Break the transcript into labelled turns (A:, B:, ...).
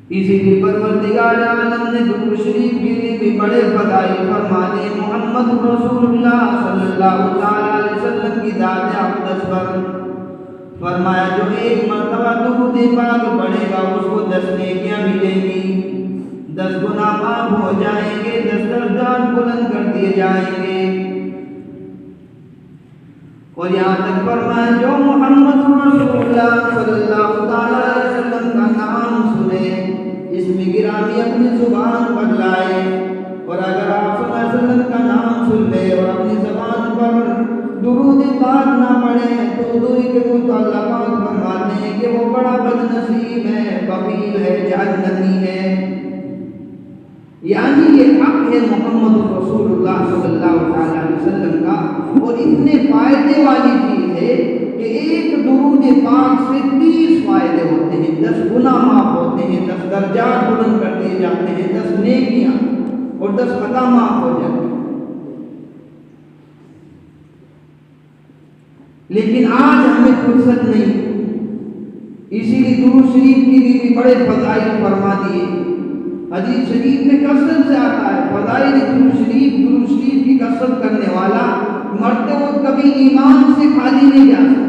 A: اسی لیے پروردگار عالم نے درود شریف کے لیے بھی بڑے فضائل فرمانے. محمد رسول اللہ صلی اللہ تعالی علیہ وسلم کی ذات اقدس پر فرمایا جو ایک مرتبہ درود پاک پڑھے گا اس کو 10 نیکیاں ملیں گی، 10 گناہ معاف ہو جائیں گے، 10 درجات بلند کر دیے جائیں گے. اور یہاں تک فرمایا جو محمد رسول اللہ صلی اللہ تعالی علیہ وسلم کا نام سنے، اسم گرامی اپنی زبان پر لائے، اور اگر آپ صلی اللہ علیہ وسلم کا نام سن لے اور اپنی زبان پر درود پاک نہ پڑھے تو دوری کے منہ اللہ پاک فرماتے ہیں کہ وہ بڑا بد نصیب ہے، بخیل ہے، جہنمی ہے. یعنی یہ حق ہے محمد رسول اللہ صلی اللہ علیہ وسلم کا، اور اتنے فائدے والی چیز ہے کہ ایک درود پاک سے 30 فائدے ہوتے ہیں، 10 گناہ معاف ہوتے ہیں، 10 درجات بلند کر دیے جاتے ہیں، 10 نیکیاں اور 10 خطا معاف ہو جاتی ہیں. لیکن آج ہمیں فرصت نہیں، اسی لیے درود شریف کے لیے بھی بڑے فضائل فرما دیے. حدیث شریف میں کثرت سے آتا ہے فضائل درود شریف کی کثرت کرنے والا مرتے وقت کبھی ایمان سے خالی نہیں جا سکتا.